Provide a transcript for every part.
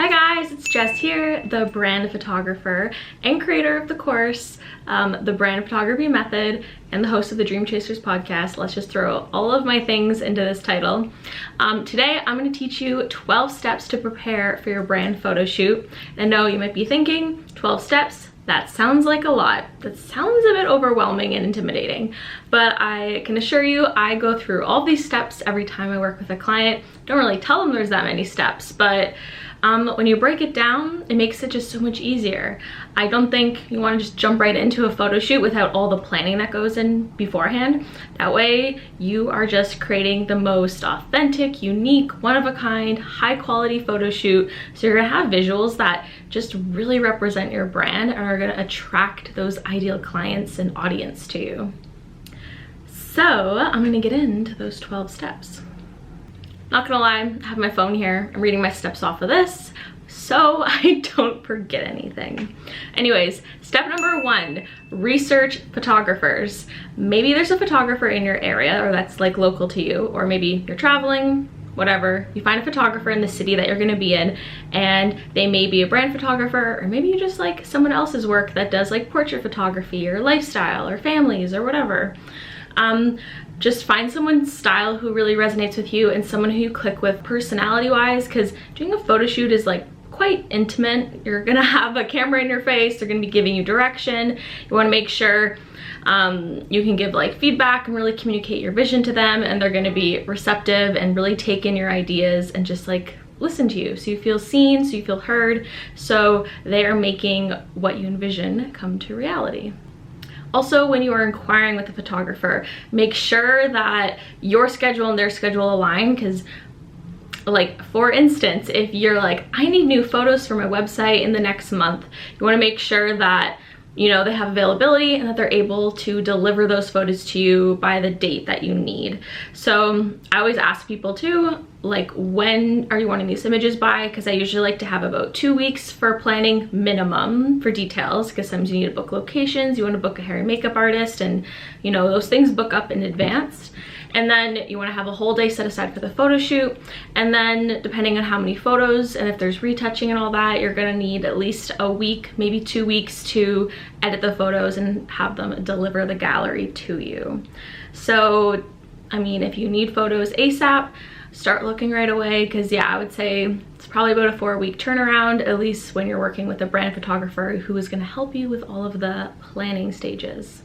Hi guys, it's Jess here, the brand photographer and creator of the course, the Brand Photography Method, and the host of the Dream Chasers podcast. Let's just throw all of my things into this title. Today, I'm going to teach you 12 steps to prepare for your brand photo shoot. And I know you might be thinking, 12 steps? That sounds like a lot. That sounds a bit overwhelming and intimidating, but I can assure you I go through all these steps every time I work with a client. Don't really tell them there's that many steps, but when you break it down, it makes it just so much easier. I don't think you want to just jump right into a photo shoot without all the planning that goes in beforehand. That way you are just creating the most authentic, unique, one-of-a-kind, high-quality photo shoot. So you're gonna have visuals that just really represent your brand and are gonna attract those ideal clients and audience to you. So I'm gonna get into those 12 steps. Not gonna lie, I have my phone here. I'm reading my steps off of this so I don't forget anything. Anyways, step number 1, research photographers. Maybe there's a photographer in your area or that's like local to you, or maybe you're traveling, whatever. You find a photographer in the city that you're gonna be in and they may be a brand photographer, or maybe you just like someone else's work that does like portrait photography or lifestyle or families or whatever. Just find someone's style who really resonates with you and someone who you click with personality wise, because doing a photo shoot is like quite intimate. You're gonna have a camera in your face, they're gonna be giving you direction. You wanna make sure you can give like feedback and really communicate your vision to them, and they're gonna be receptive and really take in your ideas and just like listen to you, so you feel seen, so you feel heard, so they are making what you envision come to reality. Also, when you are inquiring with a photographer, make sure that your schedule and their schedule align, because like for instance, if you're like, I need new photos for my website in the next month, you want to make sure that you know they have availability and that they're able to deliver those photos to you by the date that you need. So I always ask people too, like, when are you wanting these images by? Because I usually like to have about 2 weeks for planning minimum for details, because sometimes you need to book locations, you want to book a hair and makeup artist, and you know those things book up in advance. And then you want to have a whole day set aside for the photo shoot, and then depending on how many photos and if there's retouching and all that, you're gonna need at least a week, maybe 2 weeks to edit the photos and have them deliver the gallery to you. So I mean, if you need photos ASAP, start looking right away, because yeah, I would say it's probably about a 4-week turnaround, at least when you're working with a brand photographer who is going to help you with all of the planning stages.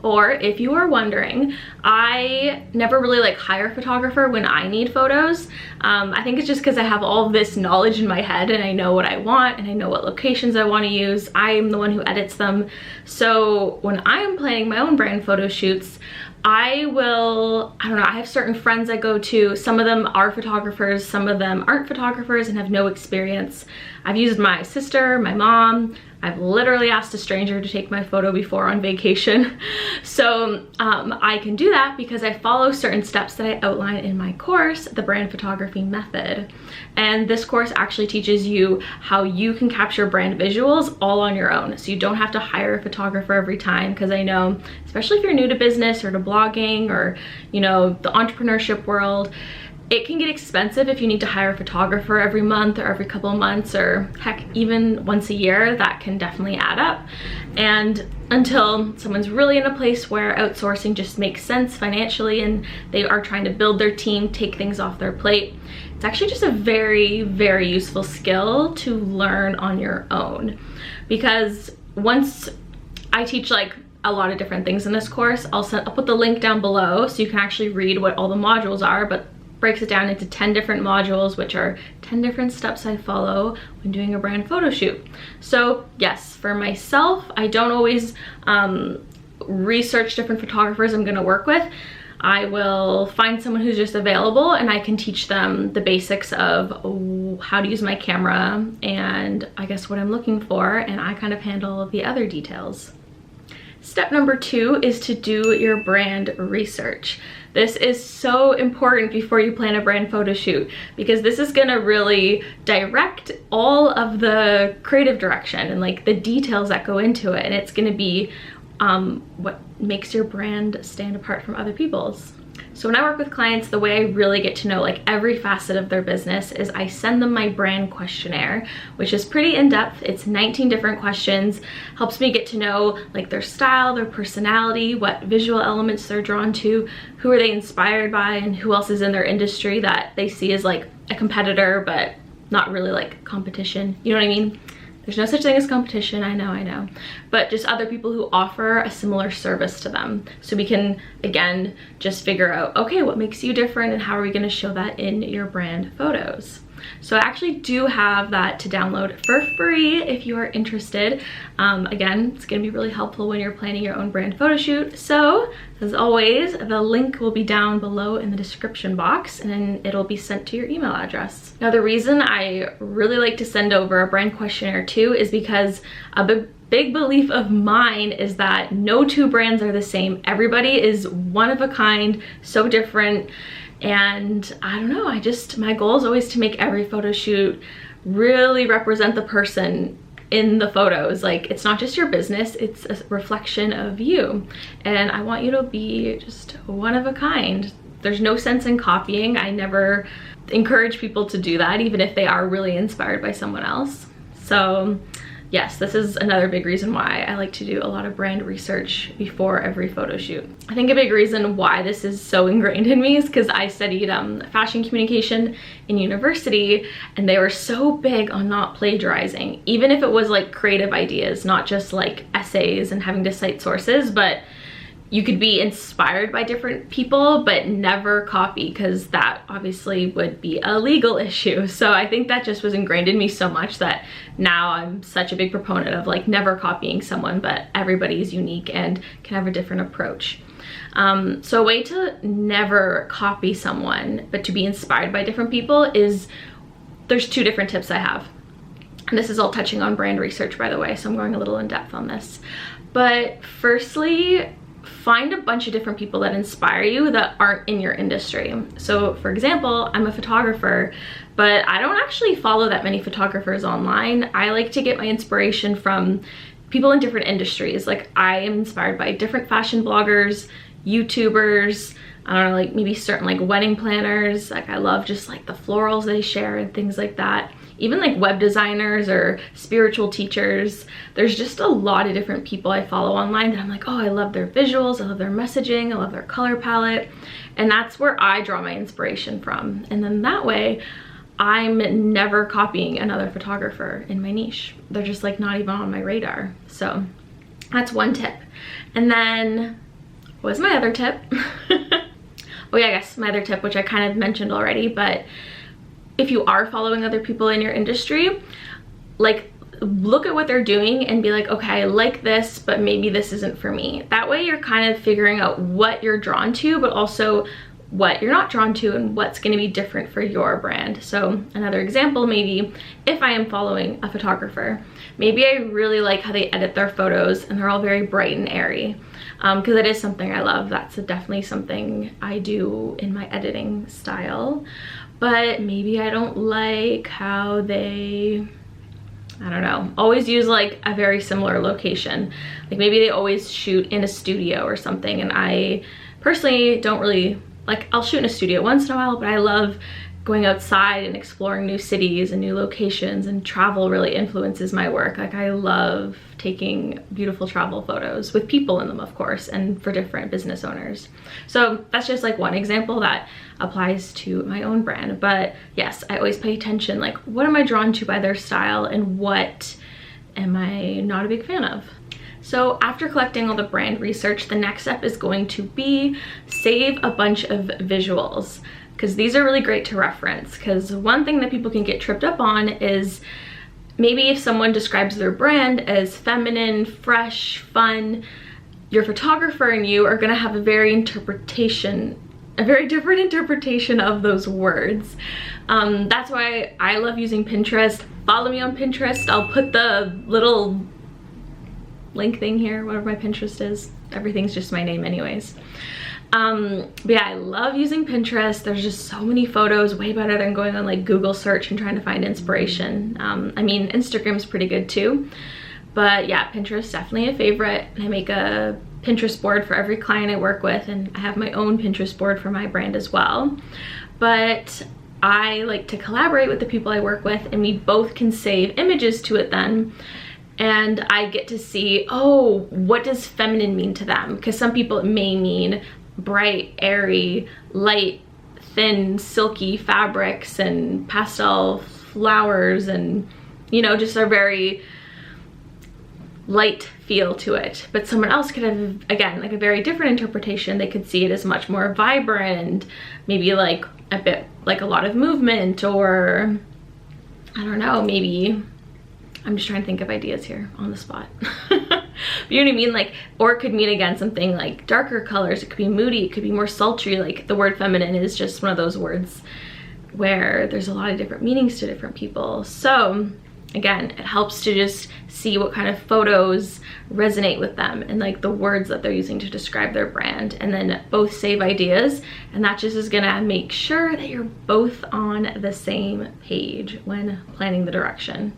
Or if you are wondering, I never really like hire a photographer when I need photos. I think it's just because I have all this knowledge in my head and I know what I want and I know what locations I want to use. I am the one who edits them. So when I am planning my own brand photo shoots, I don't know, I have certain friends I go to. Some of them are photographers, some of them aren't photographers and have no experience. I've used my sister, my mom. I've literally asked a stranger to take my photo before on vacation. So I can do that because I follow certain steps that I outline in my course, the Brand Photography Method. And this course actually teaches you how you can capture brand visuals all on your own. So you don't have to hire a photographer every time, because I know, especially if you're new to business or to blogging or, you know, the entrepreneurship world, it can get expensive if you need to hire a photographer every month or every couple of months, or heck, even once a year. That can definitely add up. And until someone's really in a place where outsourcing just makes sense financially and they are trying to build their team, take things off their plate, it's actually just a very, very useful skill to learn on your own. Because once I teach like a lot of different things in this course, I'll put the link down below so you can actually read what all the modules are, but breaks it down into 10 different modules, which are 10 different steps I follow when doing a brand photo shoot. So yes, for myself, I don't always research different photographers I'm gonna work with. I will find someone who's just available and I can teach them the basics of how to use my camera and I guess what I'm looking for, and I kind of handle the other details. Step number 2 is to do your brand research. This is so important before you plan a brand photo shoot, because this is gonna really direct all of the creative direction and like the details that go into it, and it's gonna be what makes your brand stand apart from other people's. So when I work with clients, the way I really get to know like every facet of their business is I send them my brand questionnaire, which is pretty in-depth. It's 19 different questions, helps me get to know like their style, their personality, what visual elements they're drawn to, who are they inspired by, and who else is in their industry that they see as like a competitor, but not really like competition. You know what I mean? There's no such thing as competition, I know, but just other people who offer a similar service to them. So we can, again, just figure out, okay, what makes you different and how are we gonna show that in your brand photos? So I actually do have that to download for free if you are interested. Again, it's gonna be really helpful when you're planning your own brand photo shoot. So as always, the link will be down below in the description box and then it'll be sent to your email address. Now the reason I really like to send over a brand questionnaire too is because a big belief of mine is that no two brands are the same. Everybody is one of a kind, so different. And I don't know, my goal is always to make every photo shoot really represent the person in the photos. Like, it's not just your business, it's a reflection of you. And I want you to be just one of a kind. There's no sense in copying. I never encourage people to do that, even if they are really inspired by someone else. So yes, this is another big reason why I like to do a lot of brand research before every photo shoot. I think a big reason why this is so ingrained in me is because I studied fashion communication in university, and they were so big on not plagiarizing, even if it was like creative ideas, not just like essays and having to cite sources, but you could be inspired by different people but never copy, because that obviously would be a legal issue. So I think that just was ingrained in me so much that now I'm such a big proponent of like never copying someone, but everybody's unique and can have a different approach. So a way to never copy someone but to be inspired by different people is, there's two different tips I have. And this is all touching on brand research, by the way, so I'm going a little in depth on this. But firstly, find a bunch of different people that inspire you that aren't in your industry. So for example, I'm a photographer, but I don't actually follow that many photographers online. I like to get my inspiration from people in different industries. Like, I am inspired by different fashion bloggers, YouTubers, I don't know, like maybe certain like wedding planners. Like, I love just like the florals they share and things like that. Even like web designers or spiritual teachers. There's just a lot of different people I follow online that I'm like, oh, I love their visuals, I love their messaging, I love their color palette. And that's where I draw my inspiration from. And then that way, I'm never copying another photographer in my niche. They're just like not even on my radar. So that's one tip. And then, what was my other tip? Oh yeah, I guess my other tip, which I kind of mentioned already, but if you are following other people in your industry, like, look at what they're doing and be like, okay, I like this, but maybe this isn't for me. That way you're kind of figuring out what you're drawn to, but also what you're not drawn to and what's going to be different for your brand. So another example, maybe if I am following a photographer, maybe I really like how they edit their photos and they're all very bright and airy, because it is something I love. That's definitely something I do in my editing style. But maybe I don't like how they, I don't know, always use like a very similar location. Like, maybe they always shoot in a studio or something, and I personally don't really, like, I'll shoot in a studio once in a while, but I love going outside and exploring new cities and new locations, and travel really influences my work. Like, I love taking beautiful travel photos with people in them, of course, and for different business owners. So that's just like one example that applies to my own brand. But yes, I always pay attention, like, what am I drawn to by their style and what am I not a big fan of? So after collecting all the brand research, the next step is going to be save a bunch of visuals, because these are really great to reference. Because one thing that people can get tripped up on is maybe if someone describes their brand as feminine, fresh, fun, your photographer and you are gonna have a very different interpretation of those words. That's why I love using Pinterest. Follow me on Pinterest. I'll put the little link thing here, whatever my Pinterest is. Everything's just my name anyways. But yeah, I love using Pinterest. There's just so many photos, way better than going on like Google search and trying to find inspiration. I mean, Instagram's pretty good too, but yeah, Pinterest definitely a favorite. I make a Pinterest board for every client I work with, and I have my own Pinterest board for my brand as well. But I like to collaborate with the people I work with, and we both can save images to it then. And I get to see, oh, what does feminine mean to them? Because some people it may mean bright, airy, light, thin, silky fabrics and pastel flowers, and you know, just a very light feel to it. But someone else could have, again, like a very different interpretation. They could see it as much more vibrant, maybe like a bit like a lot of movement, or I don't know, maybe I'm just trying to think of ideas here on the spot. You know what I mean? Like, or it could mean again something like darker colors. It could be moody, it could be more sultry. Like the word feminine is just one of those words where there's a lot of different meanings to different people. So again, it helps to just see what kind of photos resonate with them and like the words that they're using to describe their brand, and then both save ideas, and that just is gonna make sure that you're both on the same page when planning the direction.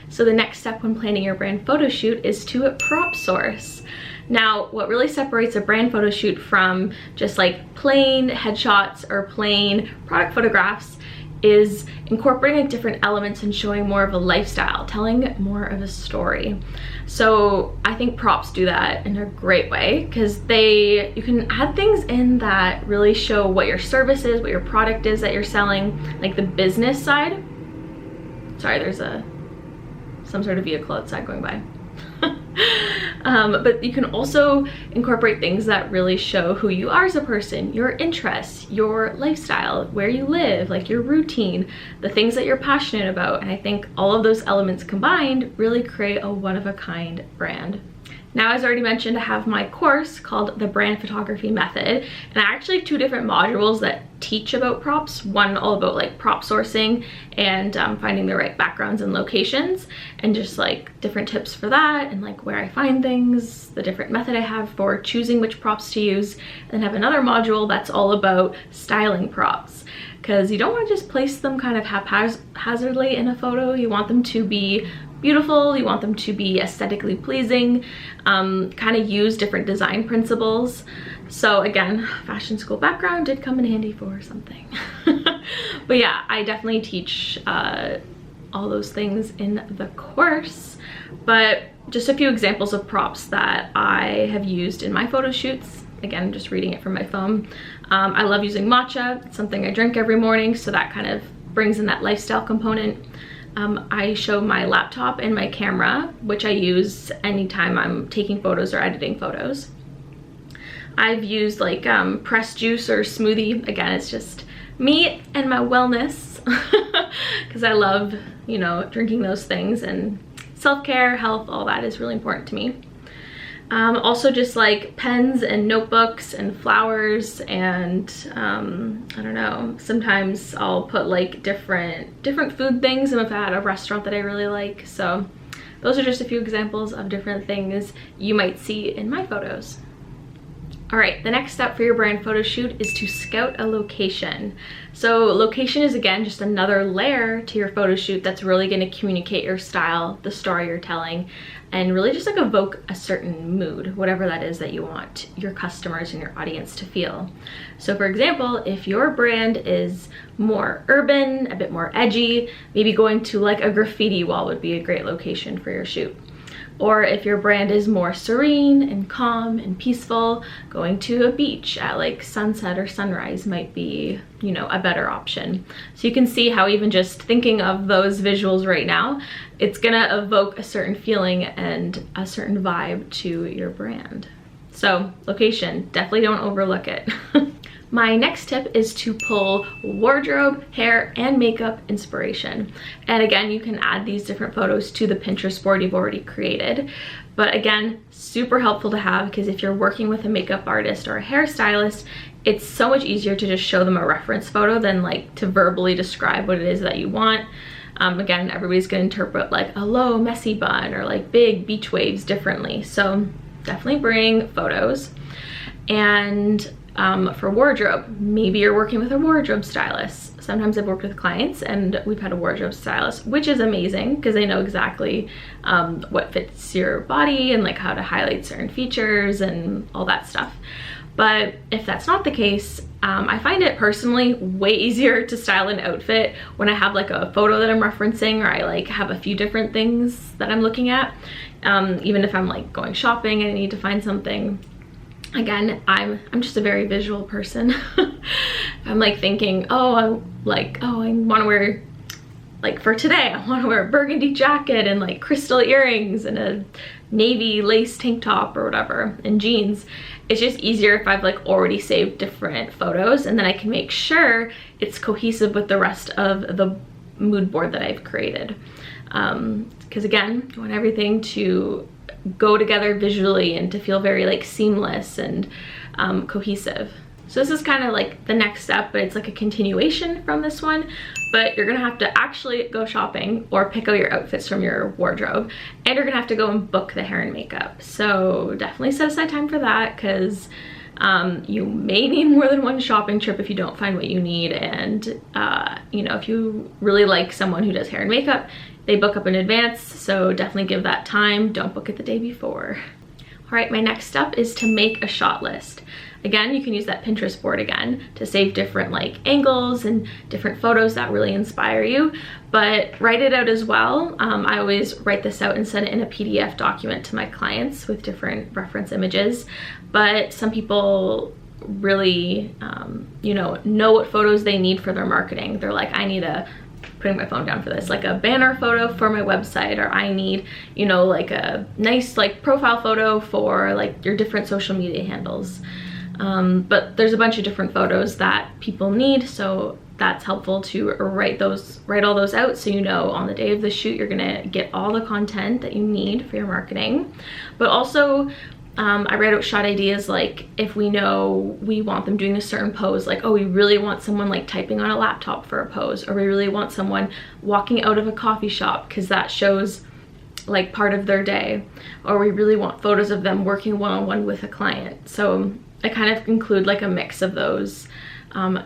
So the next step when planning your brand photo shoot is to prop source. Now, what really separates a brand photo shoot from just like plain headshots or plain product photographs is incorporating different elements and showing more of a lifestyle, telling more of a story. So I think props do that in a great way, because you can add things in that really show what your service is, what your product is that you're selling, like the business side. Sorry, there's some sort of vehicle outside going by. But you can also incorporate things that really show who you are as a person, your interests, your lifestyle, where you live, like your routine, the things that you're passionate about. And I think all of those elements combined really create a one-of-a-kind brand. Now, as I already mentioned, I have my course called The Brand Photography Method, and I actually have 2 different modules that teach about props. One all about like prop sourcing and finding the right backgrounds and locations, and just like different tips for that, and like where I find things, the different method I have for choosing which props to use. And then have another module that's all about styling props, because you don't want to just place them kind of haphazardly in a photo. You want them to be beautiful, you want them to be aesthetically pleasing, kind of use different design principles. So again, fashion school background did come in handy for something. But yeah, I definitely teach all those things in the course. But just a few examples of props that I have used in my photo shoots. Again, I'm just reading it from my phone. I love using matcha. It's something I drink every morning, so that kind of brings in that lifestyle component. I show my laptop and my camera, which I use anytime I'm taking photos or editing photos. I've used like pressed juice or smoothie. Again, it's just me and my wellness, because I love, you know, drinking those things, and self-care, health, all that is really important to me. Also just like pens and notebooks and flowers, and I don't know, sometimes I'll put like different food things if I had a restaurant that I really like. So those are just a few examples of different things you might see in my photos. All right, the next step for your brand photo shoot is to scout a location. So location is again just another layer to your photo shoot that's really going to communicate your style, the story you're telling, and really just like evoke a certain mood, whatever that is that you want your customers and your audience to feel. So for example, if your brand is more urban, a bit more edgy, maybe going to like a graffiti wall would be a great location for your shoot. Or if your brand is more serene and calm and peaceful, going to a beach at like sunset or sunrise might be, you know, a better option. So you can see how even just thinking of those visuals right now, it's gonna evoke a certain feeling and a certain vibe to your brand. So location, definitely don't overlook it. My next tip is to pull wardrobe, hair, and makeup inspiration. And again, you can add these different photos to the Pinterest board you've already created. But again, super helpful to have, because if you're working with a makeup artist or a hairstylist, it's so much easier to just show them a reference photo than like to verbally describe what it is that you want. Again, everybody's gonna interpret like a low messy bun or like big beach waves differently. So definitely bring photos. And for wardrobe, maybe you're working with a wardrobe stylist. sometimes I've worked with clients and we've had a wardrobe stylist, which is amazing because they know exactly what fits your body and like how to highlight certain features and all that stuff. But if that's not the case, I find it personally way easier to style an outfit when I have like a photo that I'm referencing, or I like have a few different things that I'm looking at. Even if I'm like going shopping and I need to find something. Again, I'm just a very visual person. I'm like thinking, oh, I want to wear, like for today, I want to wear a burgundy jacket and like crystal earrings and a navy lace tank top or whatever and jeans. It's just easier if I've like already saved different photos, and then I can make sure it's cohesive with the rest of the mood board that I've created. Because again, you want everything to go together visually and to feel very like seamless and cohesive. So this is kind of like the next step, but it's like a continuation from this one. But you're gonna have to actually go shopping or pick out your outfits from your wardrobe, and you're gonna have to go and book the hair and makeup. So definitely set aside time for that, because you may need more than one shopping trip if you don't find what you need. And you know, if you really like someone who does hair and makeup, they book up in advance, so definitely give that time. Don't book it the day before. All right, my next step is to make a shot list. Again, you can use that Pinterest board again to save different like angles and different photos that really inspire you, but write it out as well. I always write this out and send it in a PDF document to my clients with different reference images. But some people really, you know what photos they need for their marketing. They're like, I need putting my phone down for this, like a banner photo for my website, or I need, you know, like a nice like profile photo for like your different social media handles. But there's a bunch of different photos that people need, so that's helpful to write all those out, so you know on the day of the shoot you're gonna get all the content that you need for your marketing. But also I write out shot ideas, like if we know we want them doing a certain pose, like, oh, we really want someone like typing on a laptop for a pose, or we really want someone walking out of a coffee shop because that shows like part of their day, or we really want photos of them working one-on-one with a client. So I kind of include like a mix of those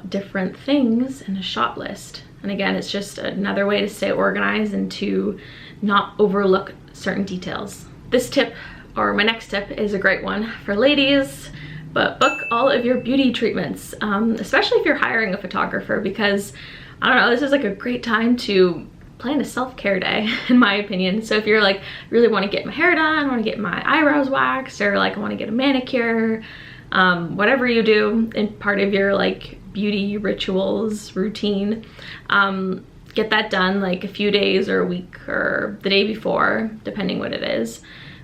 different things in a shot list. And again, it's just another way to stay organized and to not overlook certain details. This tip, or my next tip, is a great one for ladies, but book all of your beauty treatments, especially if you're hiring a photographer, because I don't know, this is like a great time to plan a self-care day, in my opinion. So if you're like, really want to get my hair done, want to get my eyebrows waxed, or like I want to get a manicure, whatever you do in part of your like beauty rituals routine, get that done like a few days or a week or the day before, depending what it is.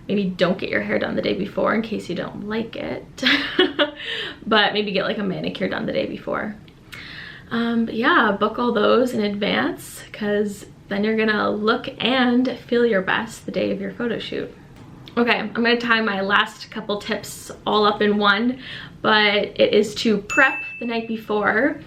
Maybe don't get your hair done the day before in case you don't like it, but maybe get like a manicure done the day before. But yeah, book all those in advance, because then you're gonna look and feel your best the day of your photo shoot. Okay, I'm gonna tie my last couple tips all up in one, but it is to prep the night before.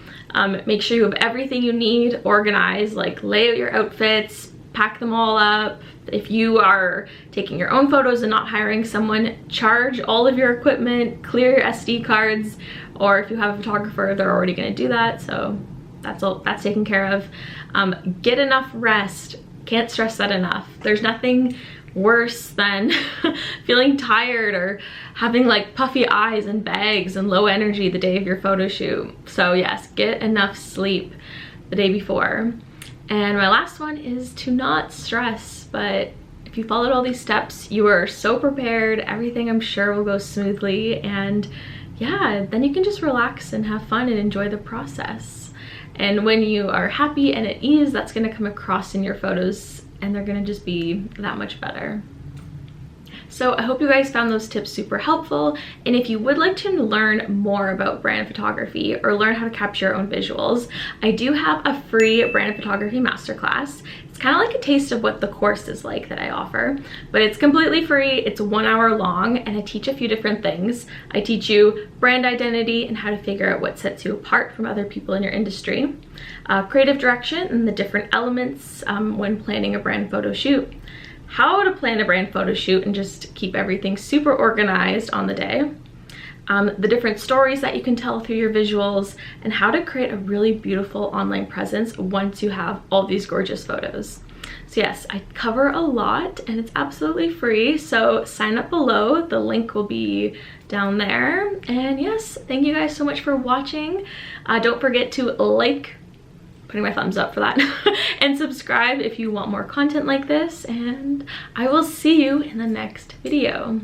Make sure you have everything you need organized, like lay out your outfits, pack them all up. If you are taking your own photos and not hiring someone, charge all of your equipment, clear your SD cards, or if you have a photographer, they're already gonna do that, so that's taken care of. Get enough rest. Can't stress that enough. There's nothing worse than feeling tired or having like puffy eyes and bags and low energy the day of your photo shoot. So yes, get enough sleep the day before. And my last one is to not stress, but if you followed all these steps, you are so prepared, everything I'm sure will go smoothly, and yeah, then you can just relax and have fun and enjoy the process. And when you are happy and at ease, that's gonna come across in your photos, and they're gonna just be that much better. So I hope you guys found those tips super helpful, and if you would like to learn more about brand photography or learn how to capture your own visuals, I do have a free brand photography masterclass. It's kind of like a taste of what the course is like that I offer, but it's completely free. It's 1 hour long, and I teach a few different things. I teach you brand identity and how to figure out what sets you apart from other people in your industry, creative direction and the different elements when planning a brand photo shoot, how to plan a brand photo shoot and just keep everything super organized on the day, the different stories that you can tell through your visuals, and how to create a really beautiful online presence once you have all these gorgeous photos. So yes, I cover a lot and it's absolutely free, so sign up below. The link will be down there. And yes, thank you guys so much for watching. Don't forget to like, putting my thumbs up for that, and subscribe if you want more content like this, and I will see you in the next video.